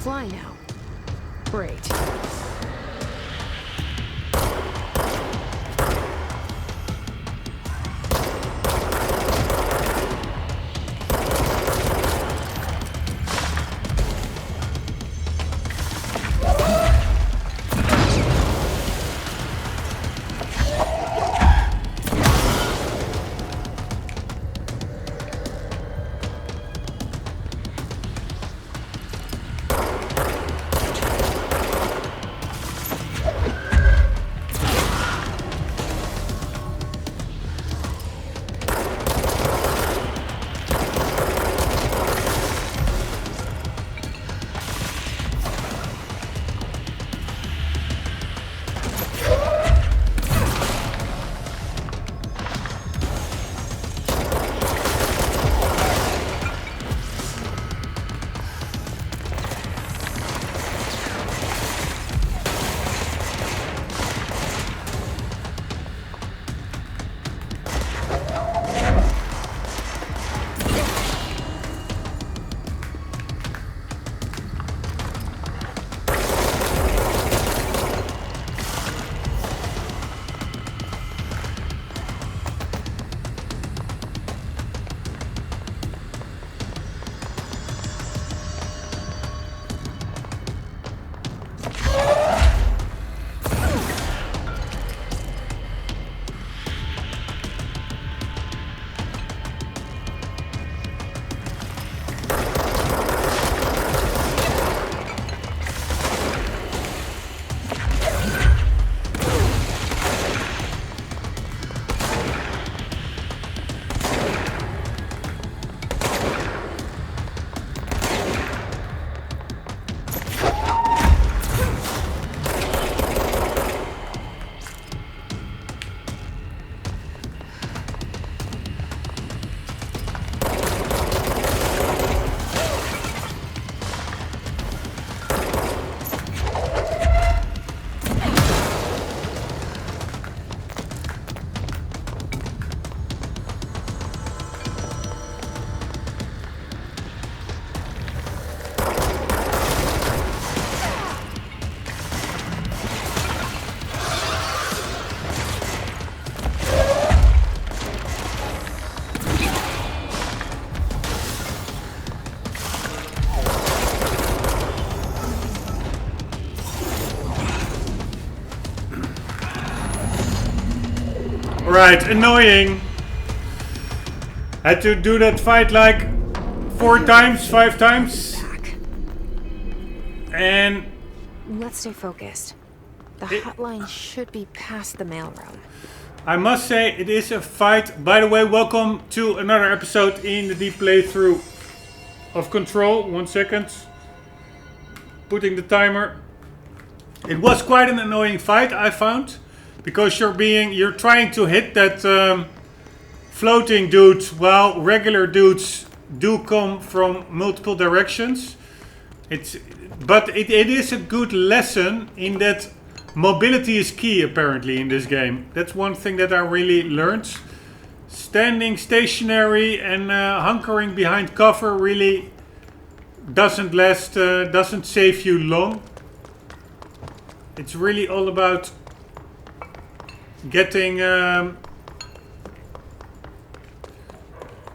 fly now. Great. Right, annoying. Had to do that fight like 4 times, 5 times. And let's stay focused. The hotline should be past the mailroom. I must say it is a fight. By the way, welcome to another episode in the deep playthrough of Control. 1 second. Putting the timer. It was quite an annoying fight, I found. Because you're trying to hit that floating dude while regular dudes do come from multiple directions. But it is a good lesson in that mobility is key apparently in this game. That's one thing that I really learned. Standing stationary and hunkering behind cover really doesn't last, doesn't save you long. It's really all about getting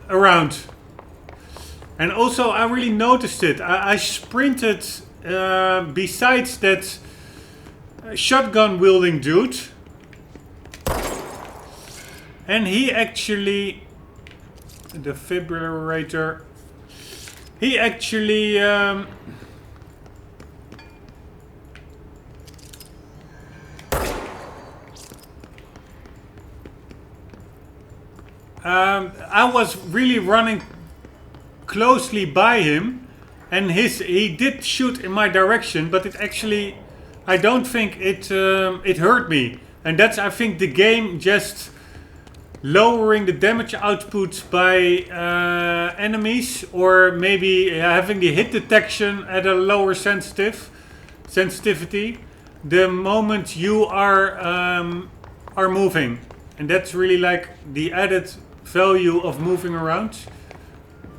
around. And also I really noticed it. I sprinted besides that shotgun wielding dude, and he actually, defibrillator, he actually I was really running closely by him, and he did shoot in my direction, but it actually, I don't think it hurt me. And that's, I think, the game just lowering the damage output by enemies, or maybe having the hit detection at a lower sensitivity the moment you are moving. And that's really like the added value of moving around.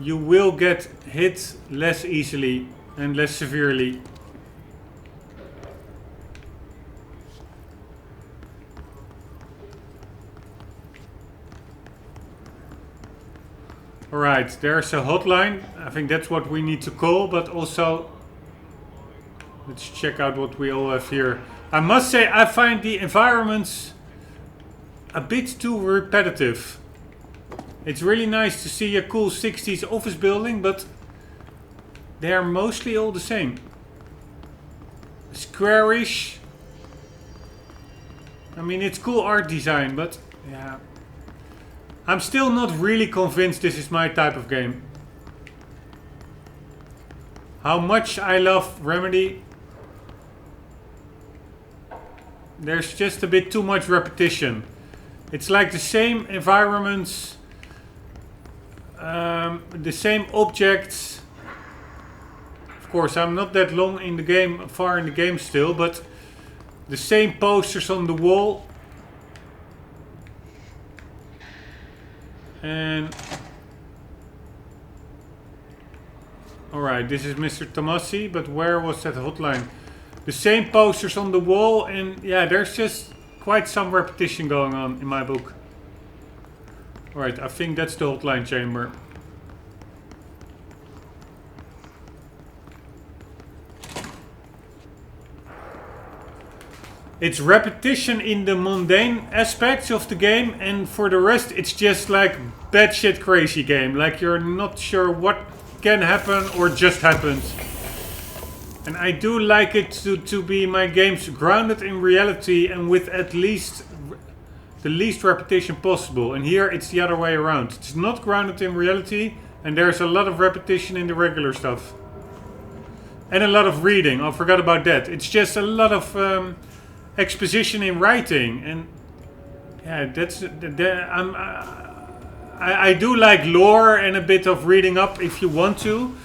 You will get hit less easily and less severely. Alright, there's a hotline. I think that's what we need to call, but also let's check out what we all have here. I must say, I find the environments a bit too repetitive. It's really nice to see a cool 60s office building, but they are mostly all the same. Squarish. I mean, it's cool art design, but yeah. I'm still not really convinced this is my type of game. How much I love Remedy, there's just a bit too much repetition. It's like the same environments, the same objects. Of course, I'm not that long in the game, far in the game still, but the same posters on the wall. And alright, this is Mr. Tomassi, but where was that hotline? The same posters on the wall, and yeah, there's just quite some repetition going on in my book. Alright, I think that's the hotline chamber. It's repetition in the mundane aspects of the game, and for the rest it's just like batshit crazy game. Like you're not sure what can happen or just happens. And I do like it to be my games grounded in reality and with at least the least repetition possible. And here it's the other way around. It's not grounded in reality and there's a lot of repetition in the regular stuff. And a lot of reading. I forgot about that. It's just a lot of exposition in writing, and yeah, that's I do like lore and a bit of reading up if you want to,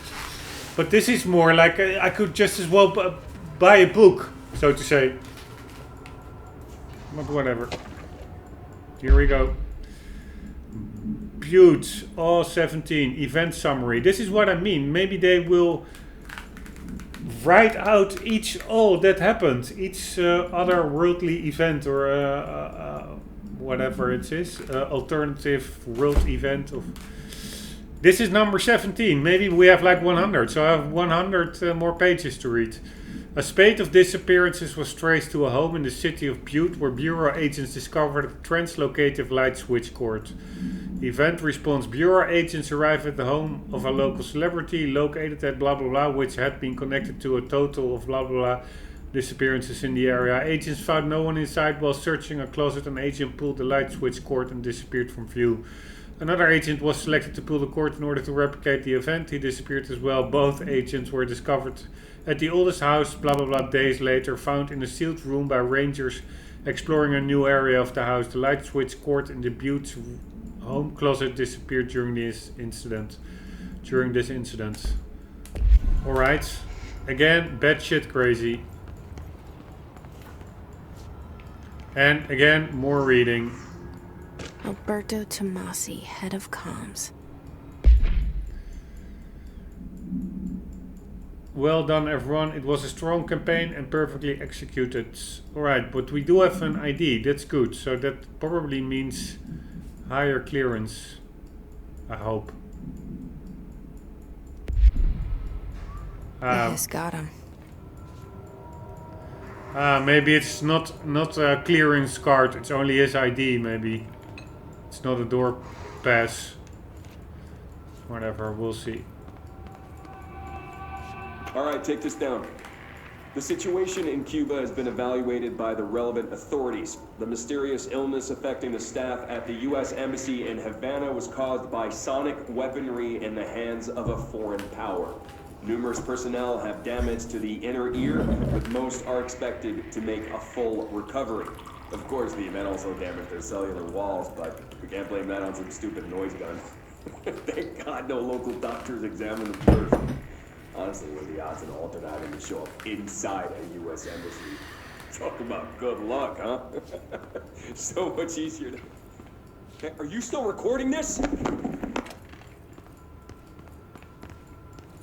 but this is more like I could just as well buy a book, so to say. But whatever. Here we go. Butte, all 17 event summary. This is what I mean. Maybe they will write out each that happened, each other worldly event or whatever it is, alternative world event. This is number 17. Maybe we have like 100, so I have 100 more pages to read. A spate of disappearances was traced to a home in the city of Butte, where Bureau agents discovered a translocative light switch cord. Event response: Bureau agents arrived at the home of a local celebrity located at blah blah blah, which had been connected to a total of blah blah blah disappearances in the area. Agents found no one inside. While searching a closet, an agent pulled the light switch cord and disappeared from view. Another agent was selected to pull the cord in order to replicate the event. He disappeared as well. Both agents were discovered at the oldest house, blah blah blah, days later, found in a sealed room by rangers exploring a new area of the house. The light switch cord in the Butte's home closet disappeared during this incident. Alright. Again, batshit crazy. And again, more reading. Alberto Tomassi, head of comms. Well done, everyone. It was a strong campaign and perfectly executed. Alright, but we do have an ID. That's good. So that probably means higher clearance. I hope. Yes, got him. Maybe it's not a clearance card. It's only his ID, maybe. It's not a door pass. Whatever, we'll see. Alright, take this down. The situation in Cuba has been evaluated by the relevant authorities. The mysterious illness affecting the staff at the U.S. Embassy in Havana was caused by sonic weaponry in the hands of a foreign power. Numerous personnel have damage to the inner ear, but most are expected to make a full recovery. Of course, the event also damaged their cellular walls, but we can't blame that on some stupid noise gun. Thank God no local doctors examined them first. Honestly, what are the odds an alternate item to show up inside a U.S. embassy? Talk about good luck, huh? So much easier to... Hey, are you still recording this?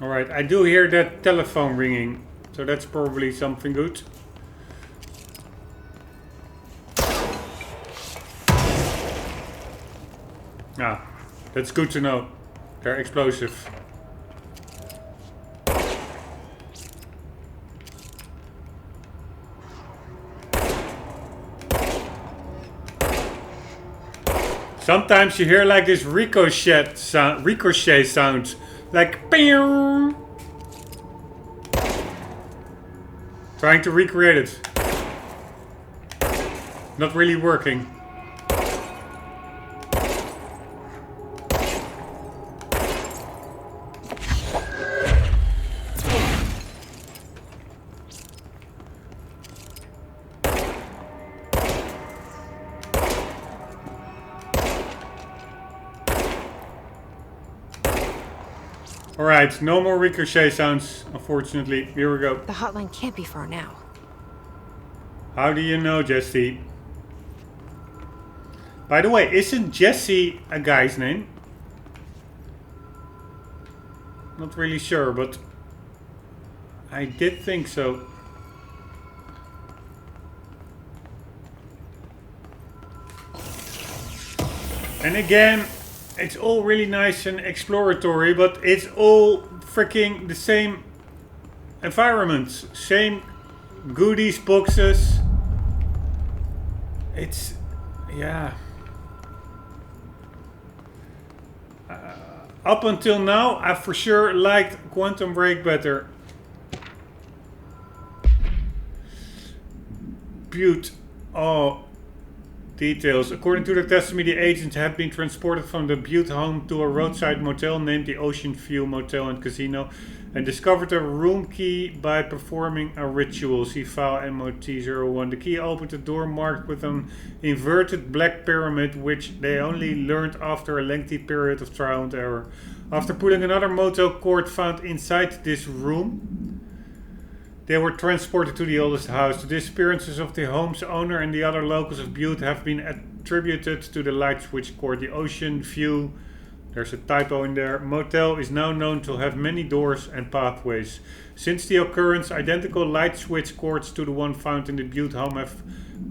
Alright, I do hear that telephone ringing, so that's probably something good. Ah, that's good to know. They're explosive. Sometimes you hear like this ricochet sound, like pew. Trying to recreate it. Not really working. Alright, no more ricochet sounds, unfortunately. Here we go. The hotline can't be far now. How do you know, Jesse? By the way, isn't Jesse a guy's name? Not really sure, but I did think so. And again, it's all really nice and exploratory, but it's all freaking the same environments, same goodies boxes. It's, yeah. Up until now, I for sure liked Quantum Break better. Butte. Oh. Details. According to the testimony, the agents had been transported from the Butte home to a roadside motel named the Ocean View Motel and Casino and discovered a room key by performing a ritual. See file MOT01. The key opened the door marked with an inverted black pyramid, which they only learned after a lengthy period of trial and error. After pulling another motel cord found inside this room, they were transported to the oldest house. The disappearances of the home's owner and the other locals of Butte have been attributed to the light switch cord. The Ocean View, there's a typo in there, motel is now known to have many doors and pathways. Since the occurrence, identical light switch cords to the one found in the Butte home have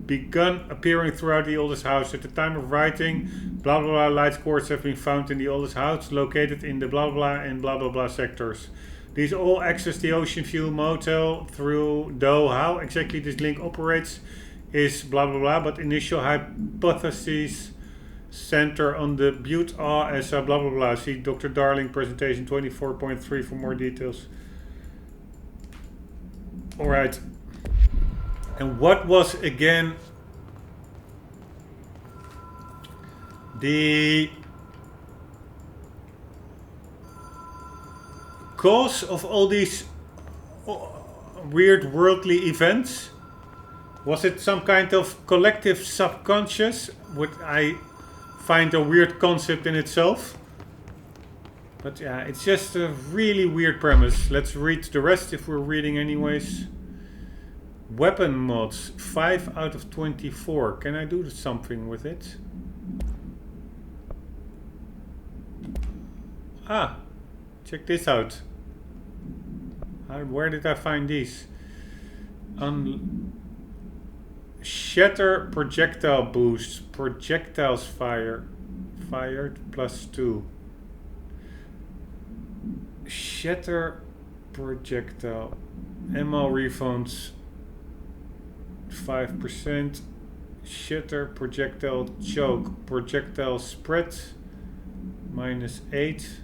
begun appearing throughout the oldest house. At the time of writing, blah blah blah light cords have been found in the oldest house located in the blah blah and blah blah blah sectors. These all access the Ocean View Motel through, though how exactly this link operates is blah blah blah, but initial hypotheses center on the Butte as a blah blah blah. See Dr. Darling presentation 24.3 for more details. Alright. And what was again the cause of all these weird worldly events? Was it some kind of collective subconscious? What I find a weird concept in itself. But yeah, it's just a really weird premise. Let's read the rest if we're reading anyways. Weapon mods, 5 out of 24. Can I do something with it? Ah, check this out. Where did I find these? Shatter projectile boost. Projectiles fired +2. Shatter projectile. Ammo refunds 5%. Shatter projectile choke. Projectile spread -8.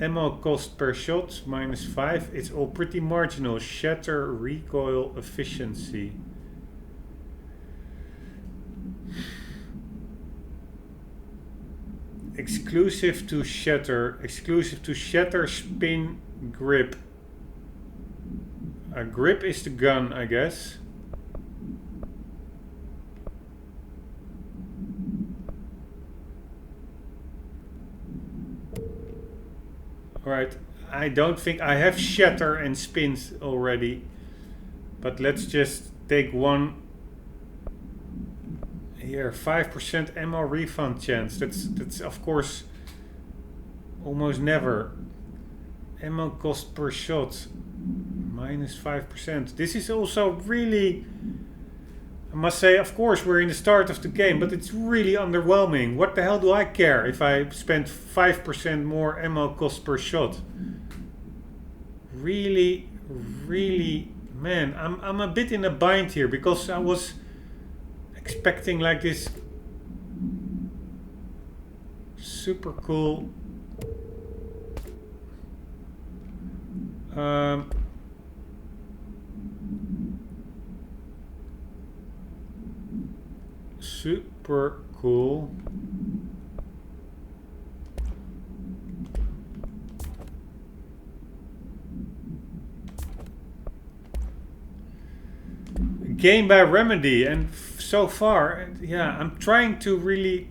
Ammo cost per shot -5. It's all pretty marginal. Shatter recoil efficiency. Exclusive to shatter. Exclusive to shatter spin grip. A grip is the gun, I guess. Alright, I don't think I have shatter and spins already. But let's just take one. Here, 5% ammo refund chance. That's of course Almost never. Ammo cost per shot, minus 5%. This is also really, I must say, of course, we're in the start of the game, but it's really underwhelming. What the hell do I care if I spend 5% more ammo cost per shot? Really, really, man, I'm a bit in a bind here because I was expecting like this super cool super cool game by Remedy, and so far, yeah, I'm trying to really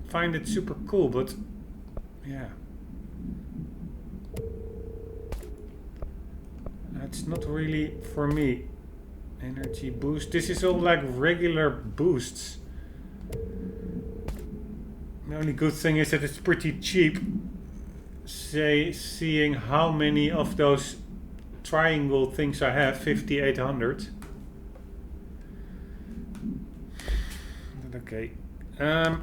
find it super cool, but yeah, it's not really for me. Energy boost. This is all like regular boosts. The only good thing is that it's pretty cheap. Seeing how many of those triangle things I have, 5800. Okay.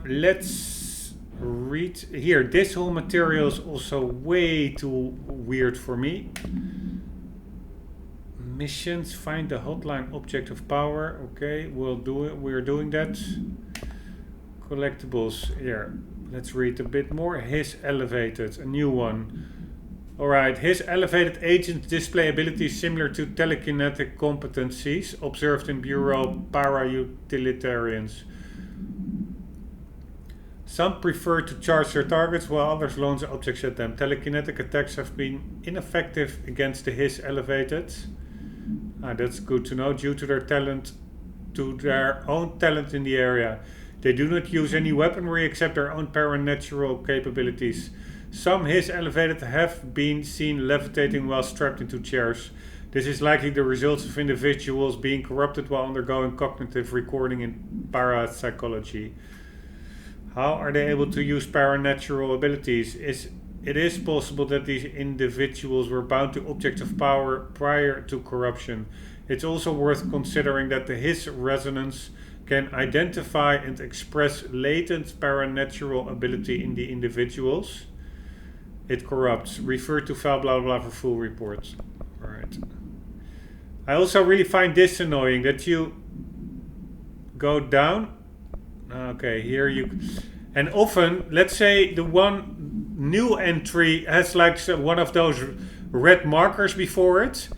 Let's read here. This whole material is also way too weird for me. Missions, find the hotline object of power. Okay, we'll do it. We're doing that. Collectibles. Here, let's read a bit more. His elevated, a new one. Alright, his elevated agents display abilities similar to telekinetic competencies observed in Bureau para-utilitarians. Some prefer to charge their targets while others launch objects at them. Telekinetic attacks have been ineffective against the His elevated. That's good to know. Due to their own talent in the area, they do not use any weaponry except their own paranatural capabilities. Some His elevated have been seen levitating while strapped into chairs. This is likely the result of individuals being corrupted while undergoing cognitive recording in parapsychology. How are they able to use paranatural abilities? It is possible that these individuals were bound to objects of power prior to corruption. It's also worth considering that the His resonance can identify and express latent paranatural ability in the individuals it corrupts. Refer to file blah blah blah for full reports. Alright. I also really find this annoying, that you go down. Okay, here you... And often, let's say the one new entry has like one of those red markers before it.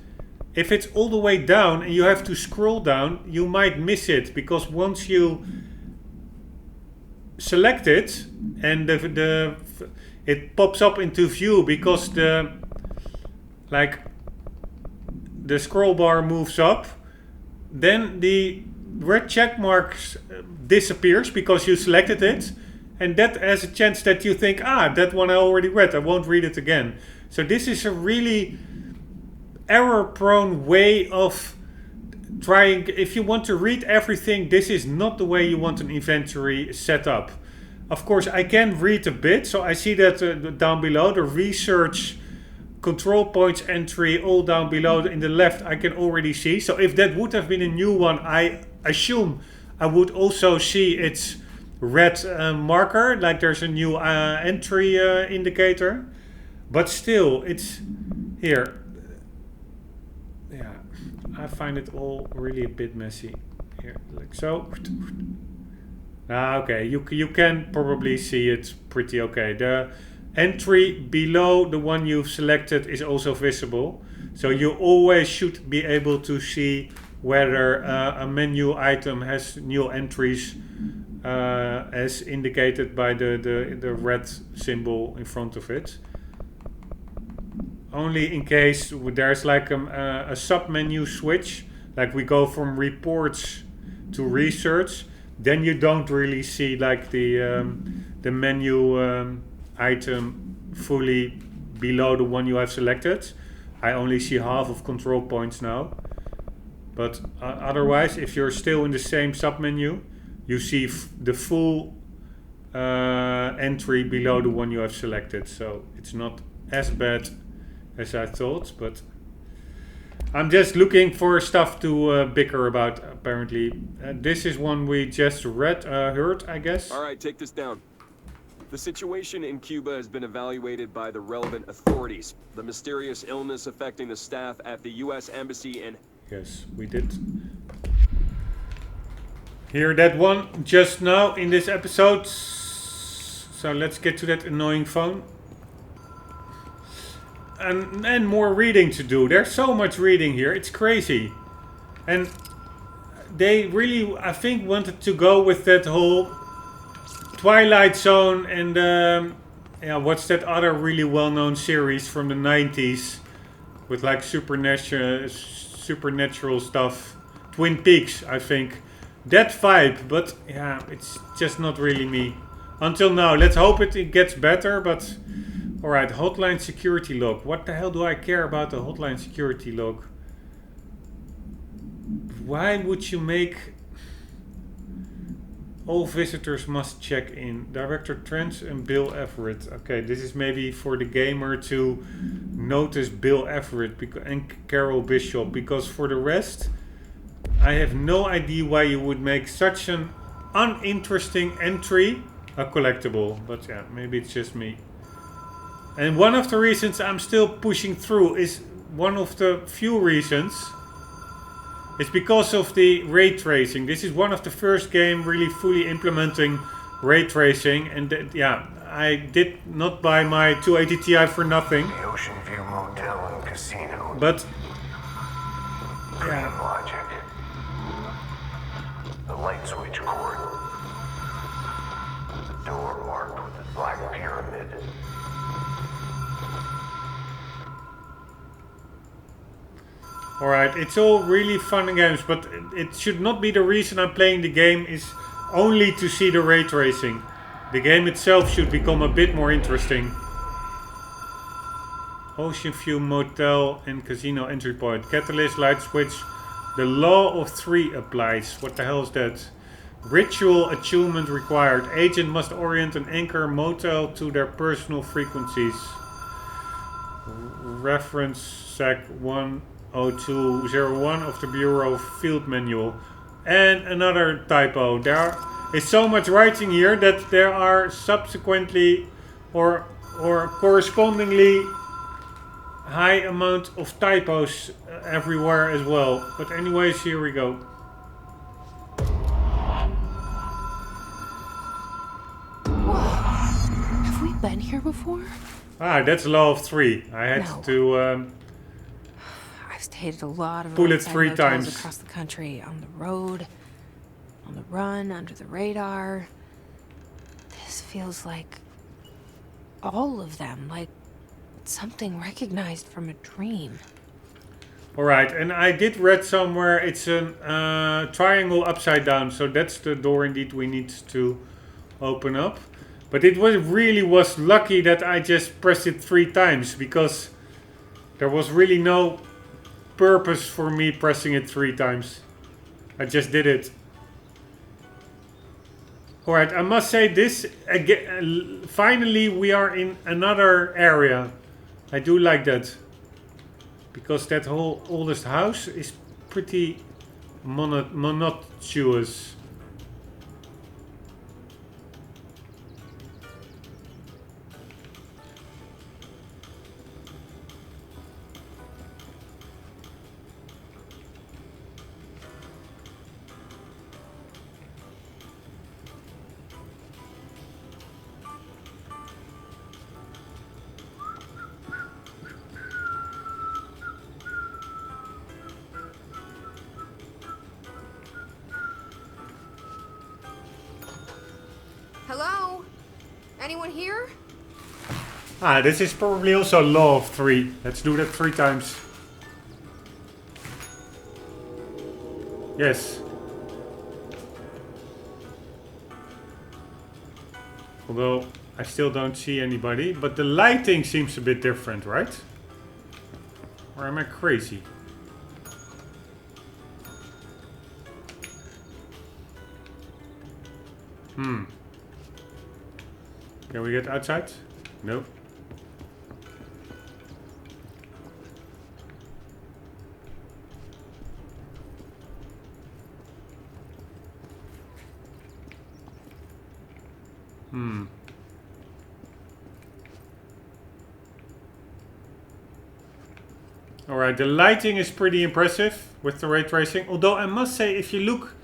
If it's all the way down and you have to scroll down, you might miss it, because once you select it and it pops up into view, because the scroll bar moves up, then the red check marks disappears because you selected it, and that has a chance that you think, that one I already read, I won't read it again. So this is a really error-prone way of trying. If you want to read everything, this is not the way you want an inventory set up. Of course, I can read a bit, so I see that down below, the research control points entry all down below in the left, I can already see. So if that would have been a new one, I assume I would also see its red marker, like there's a new entry indicator. But still, it's here. Yeah, I find it all really a bit messy. Here, like so. Okay, you can probably see it pretty okay. The entry below the one you've selected is also visible. So you always should be able to see whether a menu item has new entries as indicated by the red symbol in front of it. Only in case there's like a sub-menu switch, like we go from reports to research, then you don't really see like the menu item fully below the one you have selected. I only see half of control points now. But otherwise, if you're still in the same sub-menu, you see the full entry below the one you have selected. So it's not as bad as I thought, but I'm just looking for stuff to bicker about, apparently. This is one we just heard, I guess. All right, take this down. The situation in Cuba has been evaluated by the relevant authorities. The mysterious illness affecting the staff at the U.S. Embassy in... Yes, we did hear that one just now in this episode. So let's get to that annoying phone. And more reading to do. There's so much reading here. It's crazy. And they really, I think, wanted to go with that whole Twilight Zone and yeah, what's that other really well-known series from the 90s with like supernatural stuff. Twin Peaks, I think. That vibe, but yeah, it's just not really me. Until now. Let's hope it gets better, but... Alright, hotline security log. What the hell do I care about the hotline security log? Why would you make... All visitors must check in. Director Trent and Bill Everett. Okay, this is maybe for the gamer to notice Bill Everett and Carol Bishop. Because for the rest, I have no idea why you would make such an uninteresting entry a collectible. But yeah, maybe it's just me. And one of the reasons I'm still pushing through is one of the few reasons. It's because of the ray tracing. This is one of the first games really fully implementing ray tracing. And yeah, I did not buy my 2080 Ti for nothing. The Ocean View Motel and Casino. But Dream logic. The light switch cord. The door marked with the black pyramid. alright, it's all really fun and games, but it should not be the reason I'm playing the game is only to see the ray tracing. The game itself should become a bit more interesting. Ocean View Motel and Casino entry point. Catalyst, light switch. The law of 3 applies. What the hell is that? Ritual attunement required. Agent must orient an anchor motel to their personal frequencies. Reference SAC 10201 of the Bureau of Field Manual. And another typo. There is so much writing here that there are subsequently or correspondingly high amount of typos everywhere as well. But anyways, here we go. Have we been here before? Ah, that's law of 3. I had to I've stayed at a lot of pull it roadside 3 motels times. across the country, on the road, on the run, under the radar. This feels like all of them, like something recognized from a dream. Alright, and I did read somewhere it's a triangle upside down, so that's the door indeed we need to open up. But it really was lucky that I just pressed it 3 times, because there was really no purpose for me pressing it 3 times. I just did it. Alright, I must say this, again, finally we are in another area. I do like that. Because that whole oldest house is pretty monotonous. Hello? Anyone here? Ah, this is probably also law of 3. Let's do that 3 times. Yes. Although I still don't see anybody, but the lighting seems a bit different, right? Or am I crazy? Can we get outside? No. Alright, the lighting is pretty impressive with the ray tracing. Although I must say, if you look,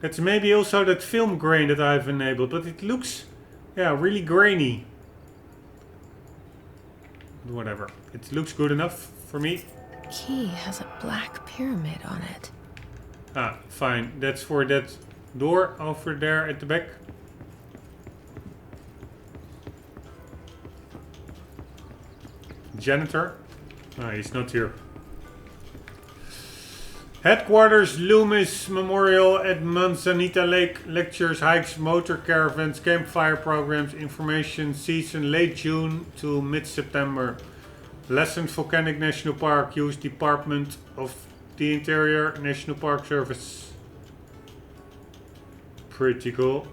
that's maybe also that film grain that I've enabled. But it looks, yeah, really grainy. Whatever. It looks good enough for me. Key has a black pyramid on it. Ah, fine. That's for that door over there at the back. Janitor. Ah, he's not here. Headquarters, Loomis Memorial at Manzanita Lake. Lectures, hikes, motor caravans, campfire programs, information season late June to mid-September. Lessons, Volcanic National Park, U.S. Department of the Interior, National Park Service. Pretty cool.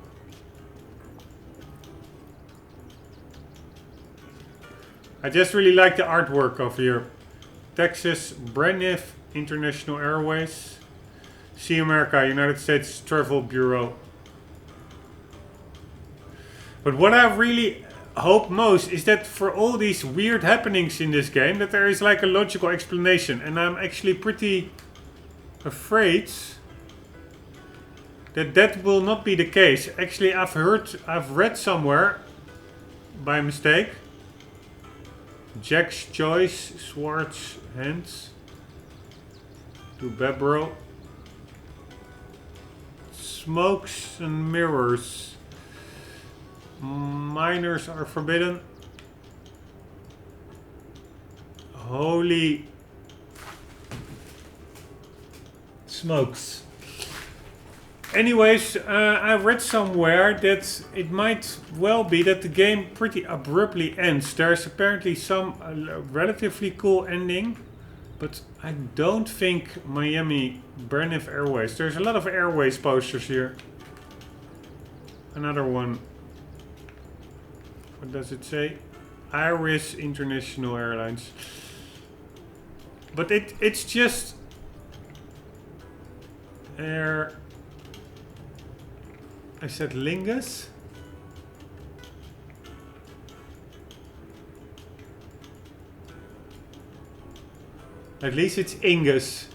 I just really like the artwork over here. Texas, Braniff International Airways. See America, United States Travel Bureau. But what I really hope most is that for all these weird happenings in this game, that there is like a logical explanation. And I'm actually pretty afraid that that will not be the case. Actually, I've read somewhere by mistake. Jack's Choice, Swartz, Hands, to Bebro, Smokes and Mirrors. Minors are forbidden. Holy smokes. Anyways, I read somewhere that it might well be that the game pretty abruptly ends. There's apparently some relatively cool ending, but I don't think Miami Braniff Airways. There's a lot of Airways posters here. Another one. What does it say? Iris International Airlines. But it's just Air. I said Lingus. At least it's Ingus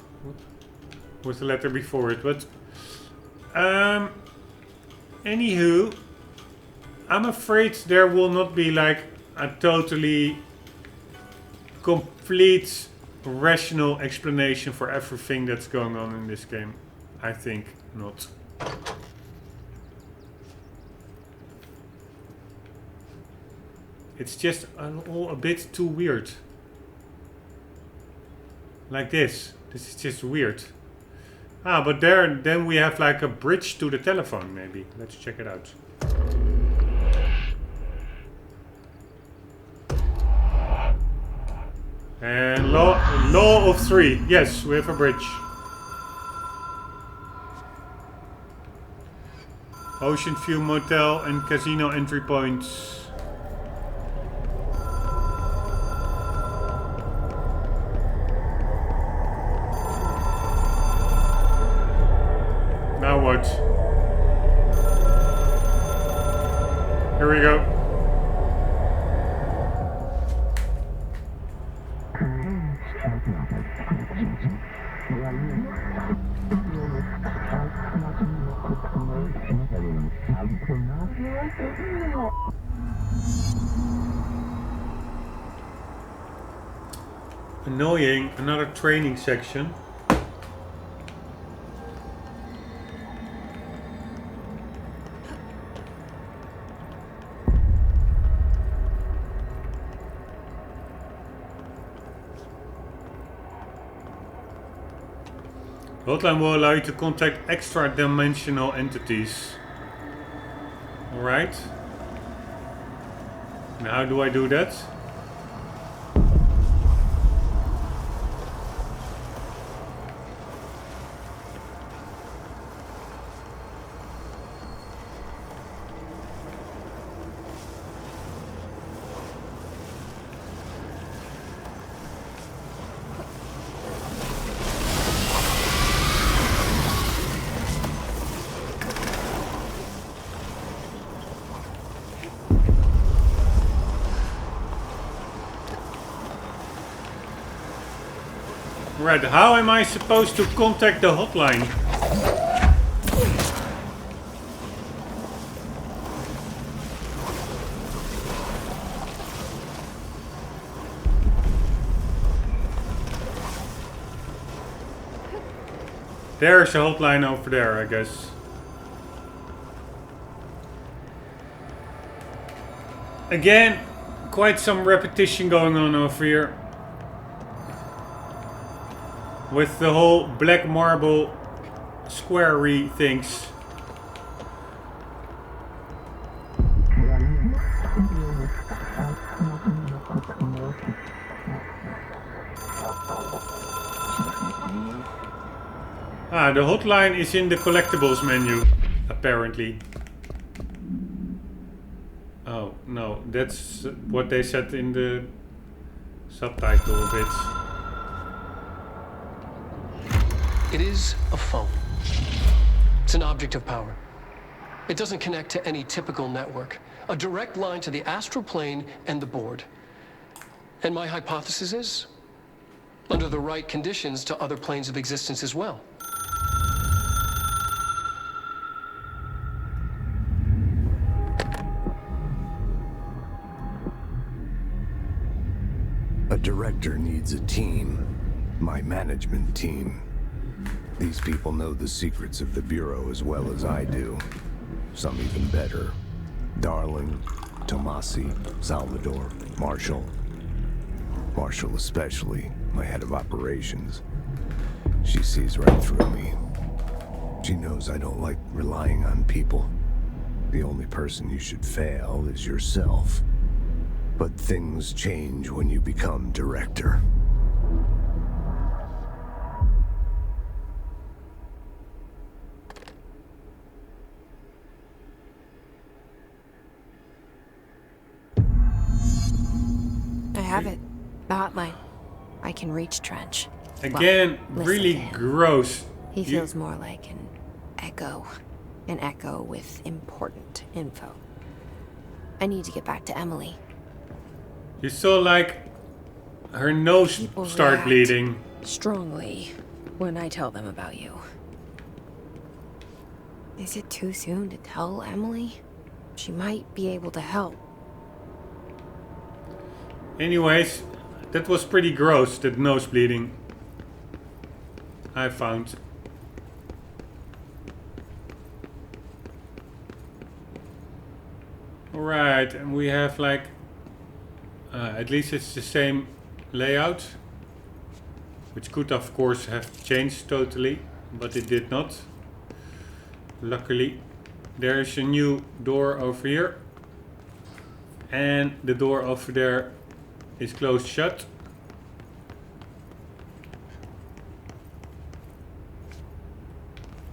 with the letter before it. But anywho, I'm afraid there will not be like a totally complete rational explanation for everything that's going on in this game. I think not. It's just all a bit too weird. Like this. This is just weird. Ah, but then we have like a bridge to the telephone maybe. Let's check it out. And law of three. Yes, we have a bridge. Ocean View Motel and casino entry points. Now what? Here we go. Annoying, another training section. Hotline will allow you to contact extra-dimensional entities. Alright. And how do I do that? Right, how am I supposed to contact the hotline? There's a hotline over there, I guess. Again, quite some repetition going on over here. With the whole black marble squarey things. Ah, the hotline is in the collectibles menu, apparently. Oh, no, that's what they said in the subtitle of it. It is a phone. It's an object of power. It doesn't connect to any typical network. A direct line to the astral plane and the board. And my hypothesis is, under the right conditions, to other planes of existence as well. A director needs a team. My management team. These people know the secrets of the Bureau as well as I do. Some even better. Darling, Tomasi, Salvador, Marshall. Marshall especially, my head of operations. She sees right through me. She knows I don't like relying on people. The only person you should fail is yourself. But things change when you become director. I have it. The hotline. I can reach Trench. Again, Well, really listen to him. gross. He feels more like an echo. An echo with important info. I need to get back to Emily. You saw like her nose People start react bleeding. strongly when I tell them about you. Is it too soon to tell Emily? She might be able to help. Anyways, that was pretty gross, that nose bleeding. I found. Alright, and we have like... at least it's the same layout. Which could of course have changed totally, but it did not. Luckily. There's a new door over here. And the door over there is closed shut.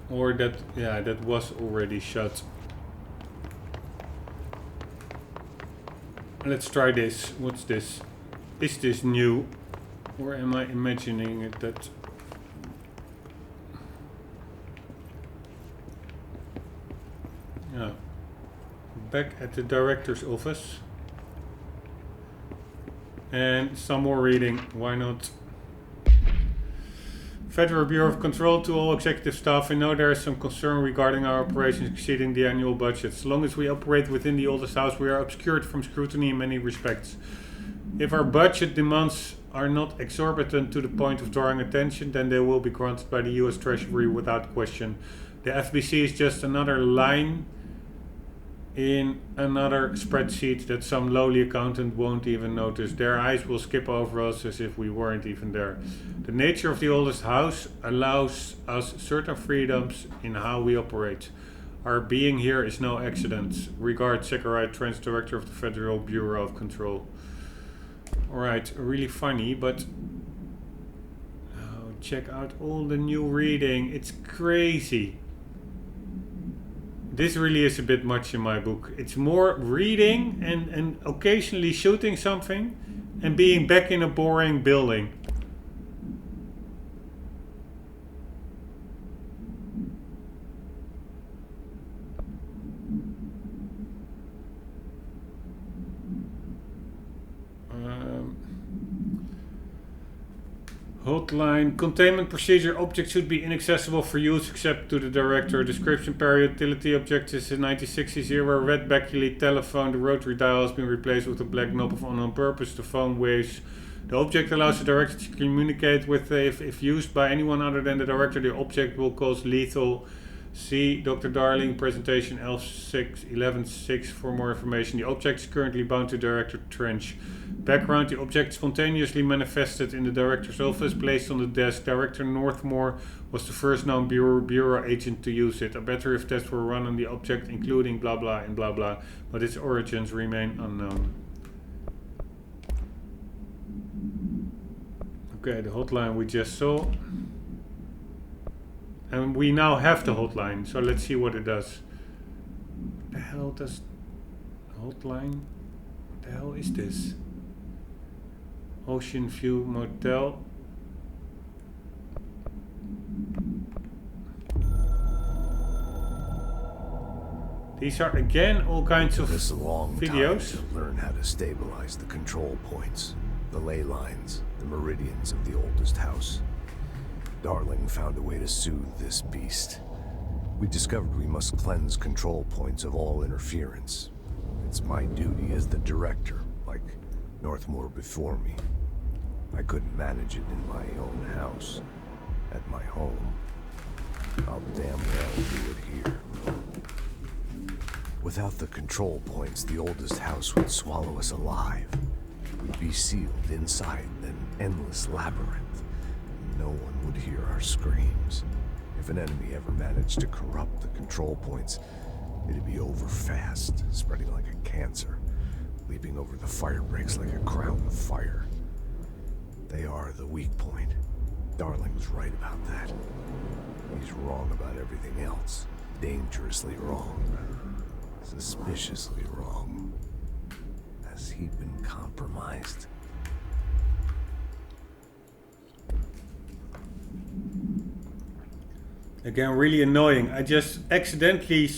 Or that, yeah, that was already shut. Let's try this. What's this? Is this new? Or am I imagining it that... Yeah. Back at the director's office. And some more reading. Why not? Federal Bureau of Control to all executive staff. I know there is some concern regarding our operations exceeding the annual budget. As long as we operate within the oldest house, we are obscured from scrutiny in many respects. If our budget demands are not exorbitant to the point of drawing attention, then they will be granted by the US Treasury without question. The FBC is just another line in another spreadsheet that some lowly accountant won't even notice. Their eyes will skip over us as if we weren't even there. The nature of the oldest house allows us certain freedoms in how we operate. Our being here is no accident. Regards Zachariah Trent, Director of the Federal Bureau of Control. Alright, really funny, but... Oh, check out all the new reading. It's crazy. This really is a bit much in my book. It's more reading and occasionally shooting something and being back in a boring building. Hotline. Containment procedure. Objects should be inaccessible for use except to the director. Description period. Utility object is a 9060 red backlit telephone. The rotary dial has been replaced with a black knob of unknown purpose. The phone waves. The object allows the director to communicate with if used by anyone other than the director. The object will cause lethal. See Dr. Darling presentation L6-11-6 for more information. The object is currently bound to Director Trench. Background: the object spontaneously manifested in the director's office, placed on the desk. Director Northmore was the first known bureau agent to use it. A battery of tests were run on the object, including blah blah and blah blah, but its origins remain unknown. Okay, the hotline we just saw. And we now have the hotline, so let's see what it does. What the hell does hotline? What the hell is this? Ocean View Motel. These are again all kinds of This long videos. Time to learn how to stabilize the control points, the ley lines, the meridians of the oldest house. Darling found a way to soothe this beast. We discovered we must cleanse control points of all interference. It's my duty as the director, like Northmore before me. I couldn't manage it in my own house, at my home. I'll damn well do it here. Without the control points, the oldest house would swallow us alive. We'd be sealed inside an endless labyrinth. No one would hear our screams. If an enemy ever managed to corrupt the control points, it'd be over fast, spreading like a cancer, leaping over the fire breaks like a crown of fire. They are the weak point. Darling's right about that. He's wrong about everything else. Dangerously wrong. Suspiciously wrong. Has he been compromised? Again, really annoying. I just accidentally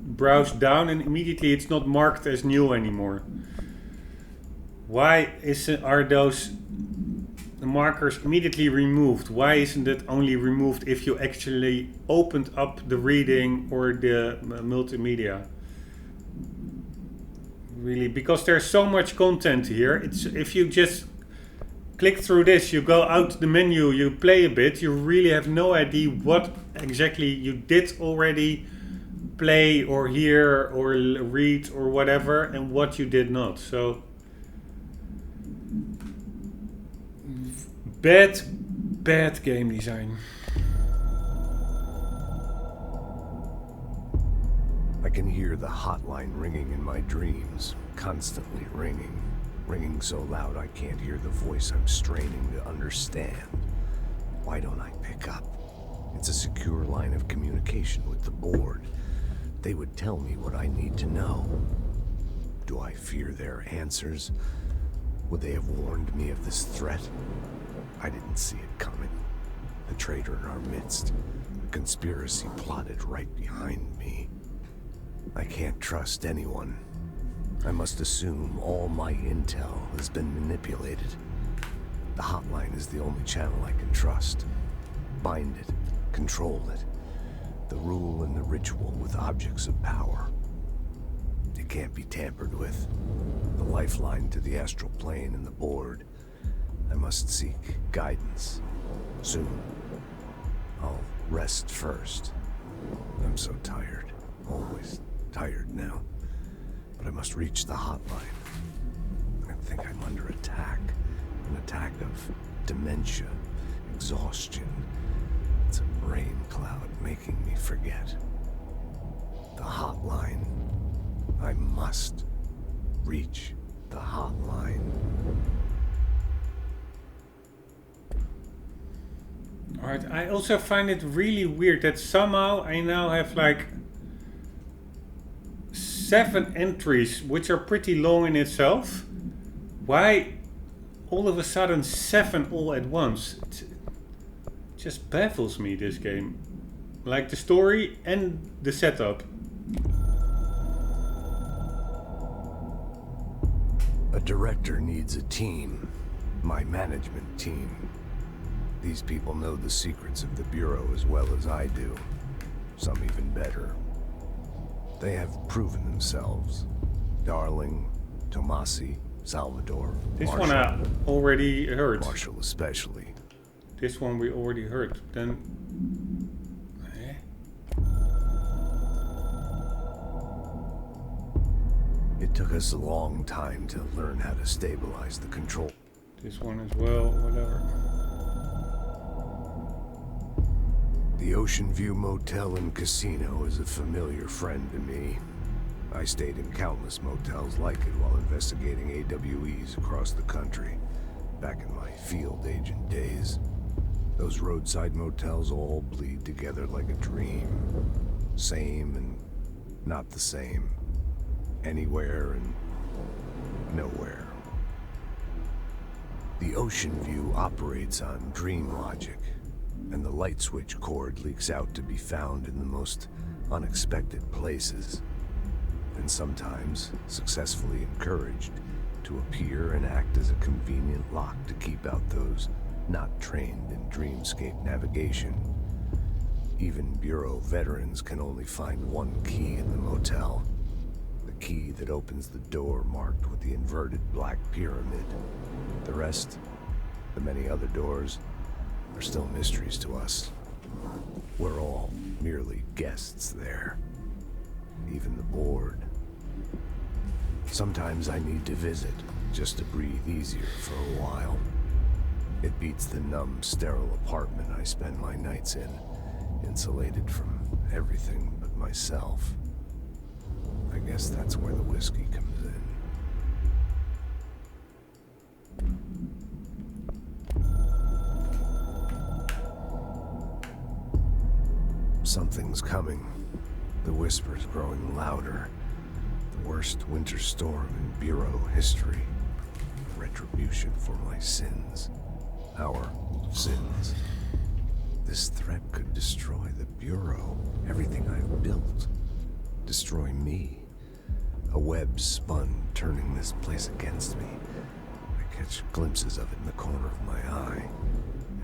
browsed down and immediately it's not marked as new anymore. Why are those markers immediately removed? Why isn't it only removed if you actually opened up the reading or the multimedia? Really, because there's so much content here. It's if you just click through this, you go out the menu, you play a bit, you really have no idea what exactly you did already play or hear or read or whatever, and what you did not. So bad game design. I can hear the hotline ringing in my dreams, constantly ringing. Ringing so loud I can't hear the voice I'm straining to understand. Why don't I pick up? It's a secure line of communication with the board. They would tell me what I need to know. Do I fear their answers? Would they have warned me of this threat? I didn't see it coming. The traitor in our midst. A conspiracy plotted right behind me. I can't trust anyone. I must assume all my intel has been manipulated. The hotline is the only channel I can trust. Bind it, control it. The rule and the ritual with objects of power. It can't be tampered with. The lifeline to the astral plane and the board. I must seek guidance. Soon. I'll rest first. I'm so tired. Always tired now. But I must reach the hotline. I think I'm under attack. An attack of dementia, exhaustion. It's a brain cloud making me forget. The hotline. I must reach the hotline. Alright, I also find it really weird that somehow I now have like 7 entries, which are pretty long in itself. Why all of a sudden 7 all at once? It just baffles me, this game. Like the story and the setup. A director needs a team. My management team. These people know the secrets of the Bureau as well as I do. Some even better. They have proven themselves. Darling, Tomasi, Salvador, This Marshall. one I already heard. Marshall especially. This one we already heard. Then... It took us a long time to learn how to stabilize the control. This one as well, whatever. The Ocean View Motel and Casino is a familiar friend to me. I stayed in countless motels like it while investigating AWEs across the country, back in my field agent days. Those roadside motels all bleed together like a dream. Same and not the same. Anywhere and nowhere. The Ocean View operates on dream logic, and the light switch cord leaks out to be found in the most unexpected places, and sometimes successfully encouraged to appear and act as a convenient lock to keep out those not trained in dreamscape navigation. Even Bureau veterans can only find one key in the motel. The key that opens the door marked with the inverted black pyramid. The rest, the many other doors, are still mysteries to us. We're all merely guests there. Even the board. Sometimes I need to visit, just to breathe easier for a while. It beats the numb, sterile apartment I spend my nights in, insulated from everything but myself. I guess that's where the whiskey comes in. Something's coming. The whisper's growing louder. The worst winter storm in Bureau history. Retribution for my sins. Our sins. This threat could destroy the Bureau. Everything I've built. Destroy me. A web spun, turning this place against me. I catch glimpses of it in the corner of my eye.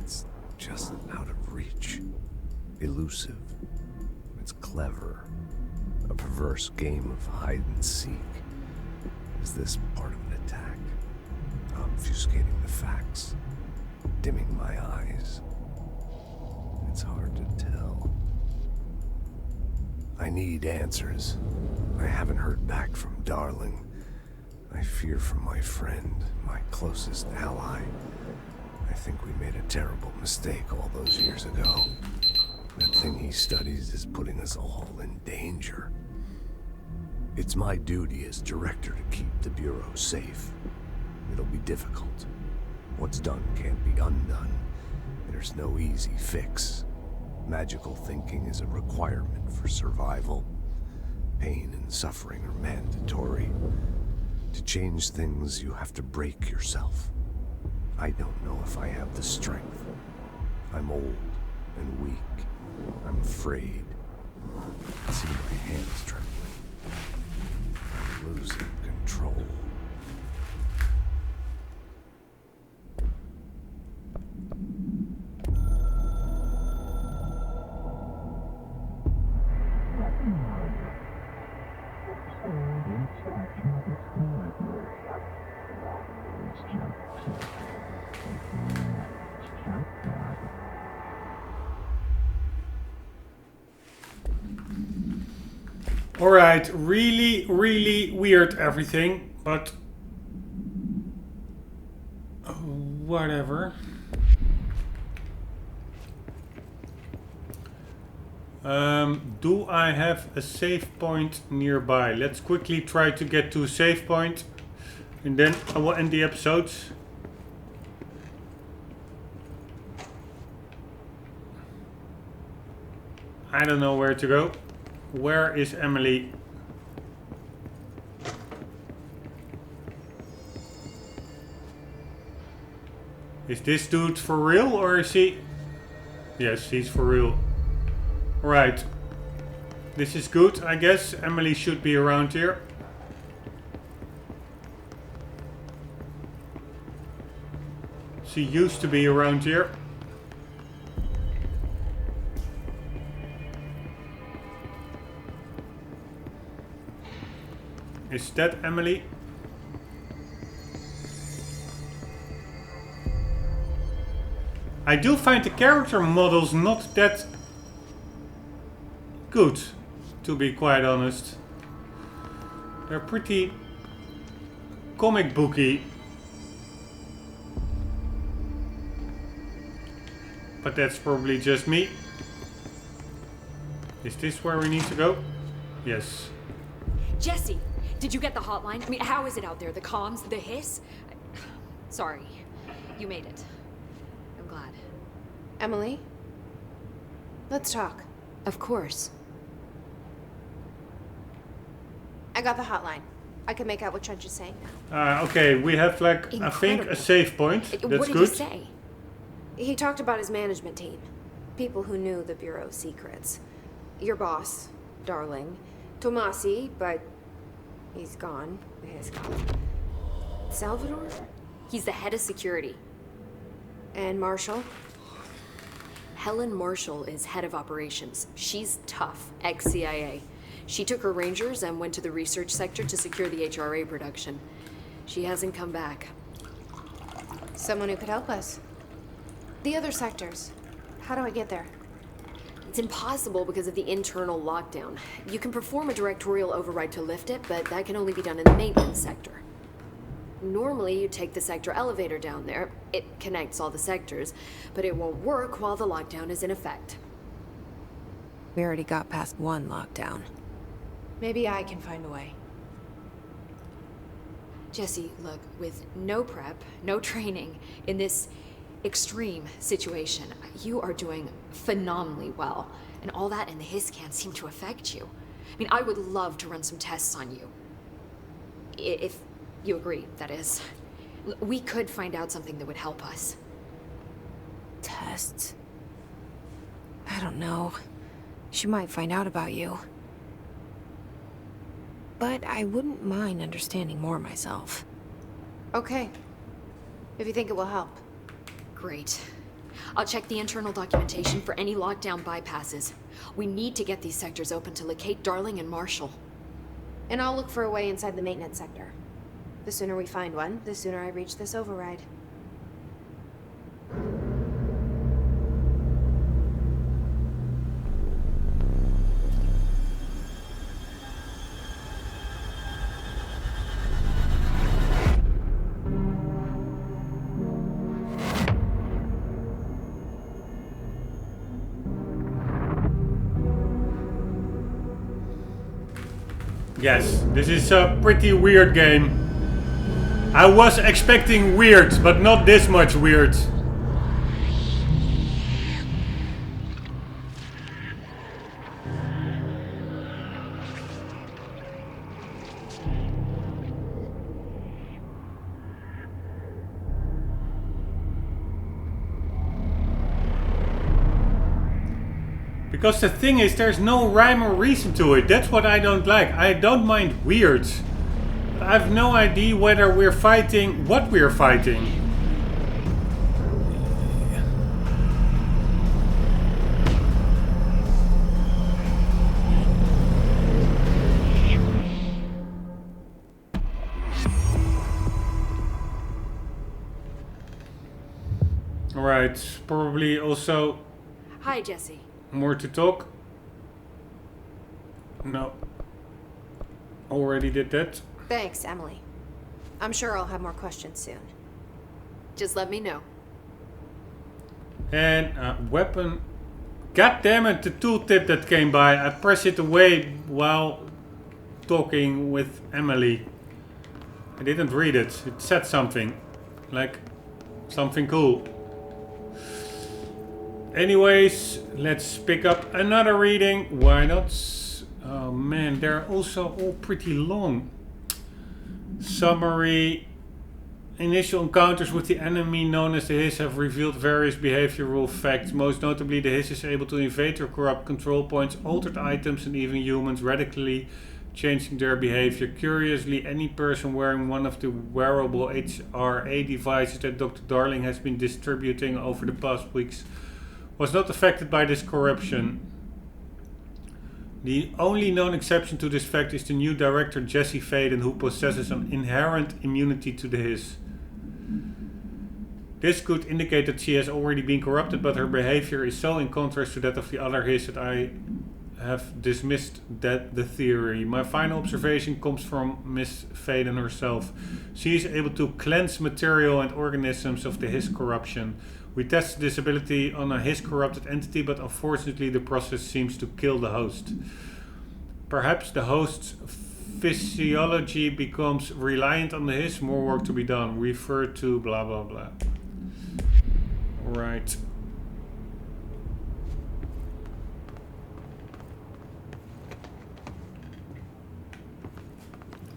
It's just out of reach. Elusive. It's clever. A perverse game of hide and seek. Is this part of an attack? Obfuscating the facts. Dimming my eyes. It's hard to tell. I need answers. I haven't heard back from Darling. I fear for my friend, my closest ally. I think we made a terrible mistake all those years ago. That thing he studies is putting us all in danger. It's my duty as director to keep the Bureau safe. It'll be difficult. What's done can't be undone. There's no easy fix. Magical thinking is a requirement for survival. Pain and suffering are mandatory. To change things, you have to break yourself. I don't know if I have the strength. I'm old and weak. I'm afraid. I see my hands trembling. I'm losing control. Alright, really, really weird everything, but whatever. Do I have a save point nearby? Let's quickly try to get to a save point and then I will end the episode. I don't know where to go. Where is Emily? Is this dude for real or is he? Yes, he's for real. Right. This is good, I guess. Emily should be around here. She used to be around here. Is that Emily? I do find the character models not that good, to be quite honest. They're pretty comic booky. But that's probably just me. Is this where we need to go? Yes. Jesse, did you get the hotline? I mean, how is it out there? The comms, the hiss? Sorry, you made it. I'm glad. Emily? Let's talk. Of course. I got the hotline. I can make out what Trench is saying now. Okay, we have like, I think, a save point. That's what did good. he say? He talked about his management team. People who knew the Bureau's secrets. Your boss, Darling. Tomasi, but he's gone. He's gone. Salvador? He's the head of security. And Marshall? Helen Marshall is head of operations. She's tough, ex-CIA. She took her Rangers and went to the research sector to secure the HRA production. She hasn't come back. Someone who could help us. The other sectors. How do I get there? It's impossible because of the internal lockdown. You can perform a directorial override to lift it, but that can only be done in the maintenance sector. Normally, you take the sector elevator down there. It connects all the sectors, but it won't work while the lockdown is in effect. We already got past one lockdown. Maybe I can find a way. Jesse, look, with no prep, no training, in this extreme situation, you are doing phenomenally well. And all that and the hiss can't seem to affect you. I mean, I would love to run some tests on you. If you agree, that is. We could find out something that would help us. Tests? I don't know. She might find out about you. But I wouldn't mind understanding more myself. Okay. If you think it will help. Great. I'll check the internal documentation for any lockdown bypasses. We need to get these sectors open to locate Darling and Marshall. And I'll look for a way inside the maintenance sector. The sooner we find one, the sooner I reach this override. Yes, this is a pretty weird game. I was expecting weird, but not this much weird. Because the thing is, there's no rhyme or reason to it. That's what I don't like. I don't mind weird. I have no idea whether we're fighting, what we're fighting. Alright, probably also Hi, Jesse. more to talk. No. Already did that. Thanks, Emily. I'm sure I'll have more questions soon. Just let me know. And weapon. God damn it, the tooltip that came by. I pressed it away while talking with Emily. I didn't read it. It said something. Like something cool. Anyways, let's pick up another reading. Why not? Oh man, they're also all pretty long. Summary. Initial encounters with the enemy known as the Hiss have revealed various behavioral facts. Most notably, the Hiss is able to invade or corrupt control points, altered items and even humans, radically changing their behavior. Curiously, any person wearing one of the wearable HRA devices that Dr. Darling has been distributing over the past weeks was not affected by this corruption. The only known exception to this fact is the new director Jesse Faden, who possesses an inherent immunity to the Hiss. This could indicate that she has already been corrupted, but her behavior is so in contrast to that of the other Hiss that I have dismissed the theory. My final observation comes from Miss Faden herself. She is able to cleanse material and organisms of the Hiss corruption. We tested this ability on a Hiss corrupted entity, but unfortunately the process seems to kill the host. Perhaps the host's physiology becomes reliant on the Hiss. More work to be done. Refer to blah blah blah. Right.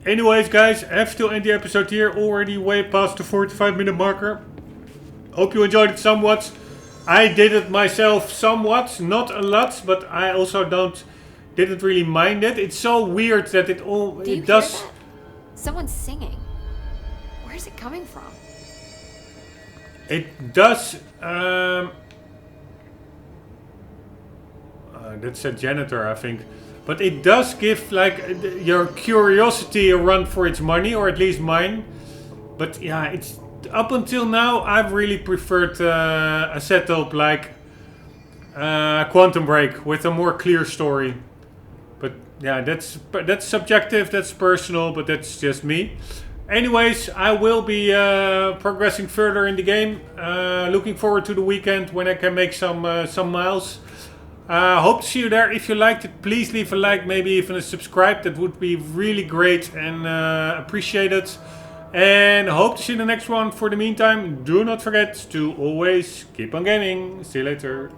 Anyways, guys, I have to end the episode here. Already way past the 45-minute marker. Hope you enjoyed it somewhat. I did it myself somewhat, not a lot, but I also didn't really mind it. It's so weird that it Do you does. hear that? Someone's singing. Where's it coming from? It does. That's a janitor, I think. But it does give like your curiosity a run for its money, or at least mine. But yeah, it's up until now I've really preferred a setup like Quantum Break with a more clear story. But yeah, that's subjective, that's personal, but that's just me. Anyways, I will be progressing further in the game. Looking forward to the weekend when I can make some miles. Hope to see you there. If you liked it, please leave a like, maybe even a subscribe. That would be really great and appreciated. And hope to see you in the next one. For the meantime, do not forget to always keep on gaming. See you later.